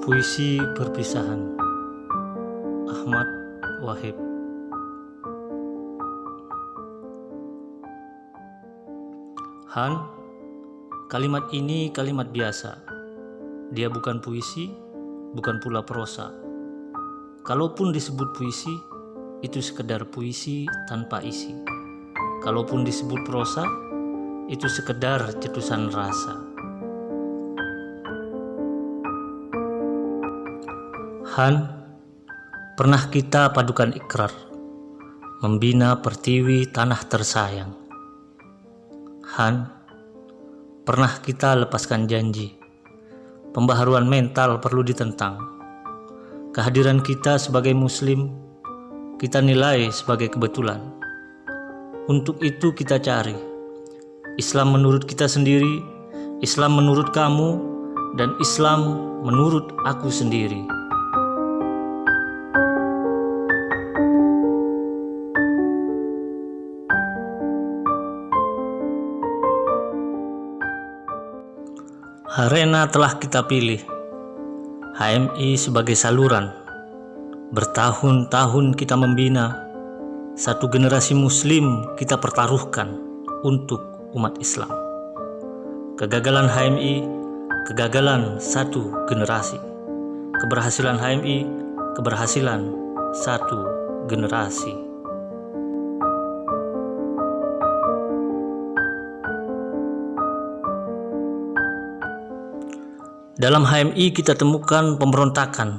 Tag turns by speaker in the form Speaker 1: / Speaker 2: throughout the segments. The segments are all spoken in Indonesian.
Speaker 1: Puisi Perpisahan, Ahmad Wahib. Han, kalimat ini kalimat biasa. Dia bukan puisi, bukan pula prosa. Kalaupun disebut puisi, itu sekedar puisi tanpa isi. Kalaupun disebut prosa, itu sekedar cetusan rasa. Han, pernah kita padukan ikrar, membina pertiwi tanah tersayang. Han, pernah kita lepaskan janji, pembaharuan mental perlu ditentang. Kehadiran kita sebagai muslim, kita nilai sebagai kebetulan. Untuk itu kita cari Islam menurut kita sendiri, Islam menurut kamu, dan Islam menurut aku sendiri. Arena telah kita pilih, HMI sebagai saluran. Bertahun-tahun kita membina, satu generasi muslim kita pertaruhkan untuk umat Islam. Kegagalan HMI, kegagalan satu generasi. Keberhasilan HMI, keberhasilan satu generasi. Dalam HMI kita temukan pemberontakan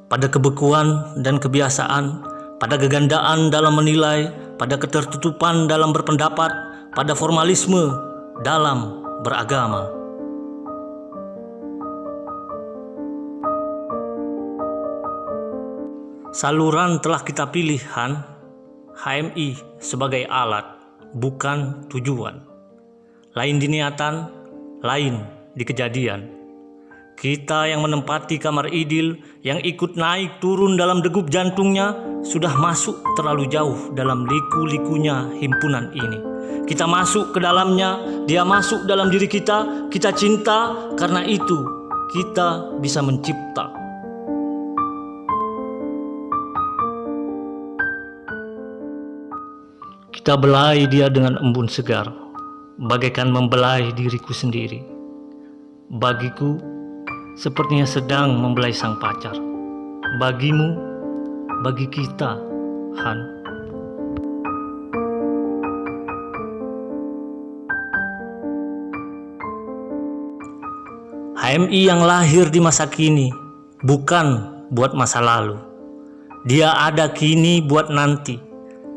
Speaker 1: pada kebekuan dan kebiasaan, pada kegandaan dalam menilai, pada ketertutupan dalam berpendapat, pada formalisme dalam beragama. Saluran telah kita pilih, Han. HMI sebagai alat, bukan tujuan. Lain di niatan, lain di kejadian. Kita yang menempati kamar idil, yang ikut naik turun dalam degup jantungnya, sudah masuk terlalu jauh dalam liku-likunya himpunan ini. Kita masuk ke dalamnya, dia masuk dalam diri kita cinta, karena itu kita bisa mencipta. Kita belai dia dengan embun segar, bagaikan membelai diriku sendiri. Bagiku, sepertinya sedang membelai sang pacar. Bagimu, bagi kita, Han. HMI yang lahir di masa kini, bukan buat masa lalu. Dia ada kini buat nanti.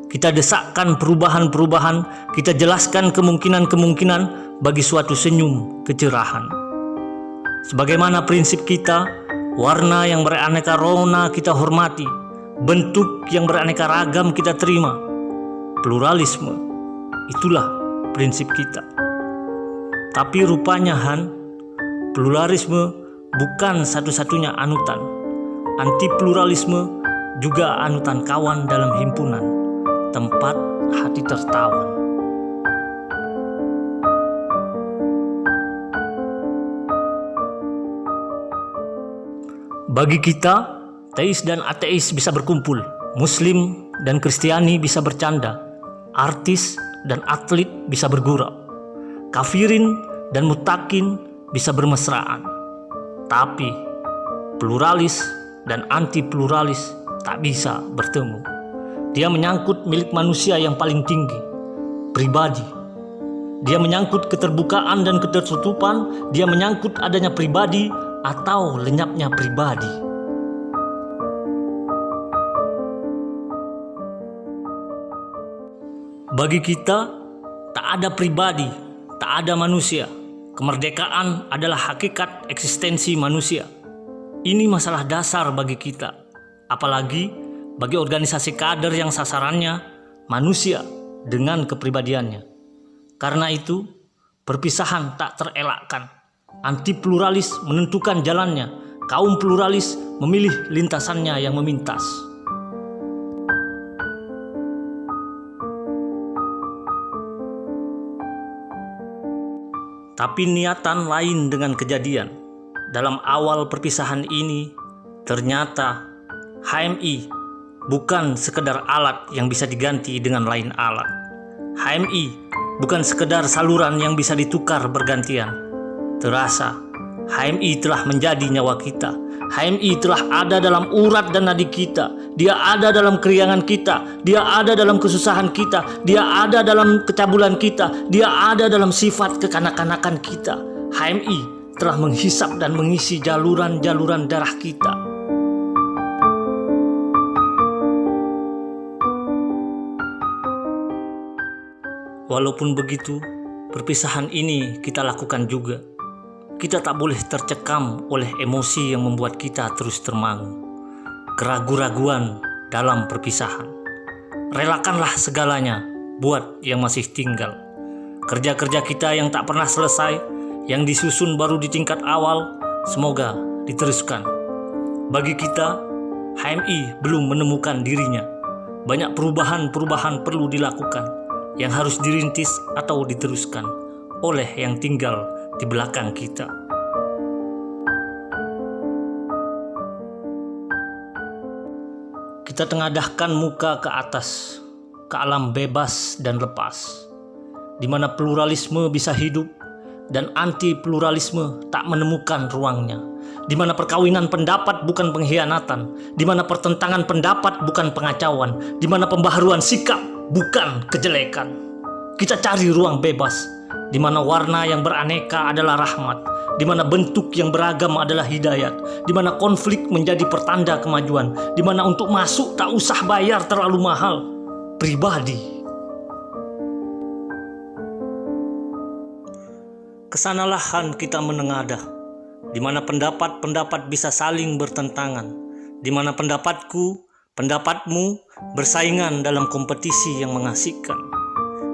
Speaker 1: Kita desakkan perubahan-perubahan, kita jelaskan kemungkinan-kemungkinan bagi suatu senyum kecerahan. Sebagaimana prinsip kita, warna yang beraneka rona kita hormati, bentuk yang beraneka ragam kita terima. Pluralisme, itulah prinsip kita. Tapi rupanya, Han, pluralisme bukan satu-satunya anutan. Anti pluralisme juga anutan kawan dalam himpunan, tempat hati tertawan. Bagi kita, teis dan ateis bisa berkumpul, muslim dan kristiani bisa bercanda, artis dan atlet bisa bergurau, kafirin dan mutakin bisa bermesraan. Tapi pluralis dan anti pluralis tak bisa bertemu. Dia menyangkut milik manusia yang paling tinggi, pribadi. Dia menyangkut keterbukaan dan ketertutupan, dia menyangkut adanya pribadi atau lenyapnya pribadi. Bagi kita, tak ada pribadi, tak ada manusia. Kemerdekaan adalah hakikat eksistensi manusia. Ini masalah dasar bagi kita, apalagi bagi organisasi kader yang sasarannya manusia dengan kepribadiannya. Karena itu, perpisahan tak terelakkan. Anti pluralis menentukan jalannya, kaum pluralis memilih lintasannya yang memintas. Tapi niatan lain dengan kejadian. dalam awal perpisahan ini, ternyata HMI bukan sekedar alat yang bisa diganti dengan lain alat. HMI bukan sekedar saluran yang bisa ditukar bergantian. Terasa HMI telah menjadi nyawa kita. HMI telah ada dalam urat dan nadi kita. Dia ada dalam keriangan kita. Dia ada dalam kesusahan kita. Dia ada dalam kecabulan kita. Dia ada dalam sifat kekanak-kanakan kita. HMI telah menghisap dan mengisi jaluran-jaluran darah kita. Walaupun begitu, perpisahan ini kita lakukan juga. Kita tak boleh tercekam oleh emosi yang membuat kita terus termangu. Keraguan-raguan dalam perpisahan. Relakanlah segalanya buat yang masih tinggal. Kerja-kerja kita yang tak pernah selesai, yang disusun baru di tingkat awal, semoga diteruskan. Bagi kita, HMI belum menemukan dirinya. Banyak perubahan-perubahan perlu dilakukan, yang harus dirintis atau diteruskan oleh yang tinggal di belakang kita. Kita tengadahkan muka ke atas, ke alam bebas dan lepas, di mana pluralisme bisa hidup dan anti-pluralisme tak menemukan ruangnya, di mana perkawinan pendapat bukan pengkhianatan, di mana pertentangan pendapat bukan pengacauan, di mana pembaharuan sikap bukan kejelekan. Kita cari ruang bebas, di mana warna yang beraneka adalah rahmat, di mana bentuk yang beragam adalah hidayat, di mana konflik menjadi pertanda kemajuan, di mana untuk masuk tak usah bayar terlalu mahal, pribadi. Kesanalah kita menengadah, di mana pendapat-pendapat bisa saling bertentangan, di mana pendapatku, pendapatmu bersaingan dalam kompetisi yang mengasihkan,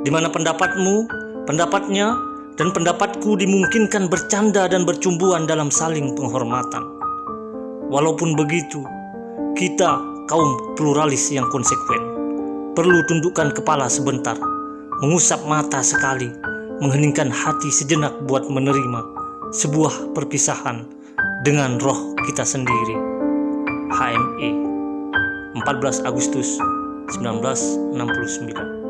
Speaker 1: di mana pendapatmu, pendapatnya, dan pendapatku dimungkinkan bercanda dan bercumbuan dalam saling penghormatan. Walaupun begitu, kita kaum pluralis yang konsekuen perlu tundukkan kepala sebentar, mengusap mata sekali, mengheningkan hati sejenak buat menerima sebuah perpisahan dengan roh kita sendiri. HMI 14 Agustus 1969.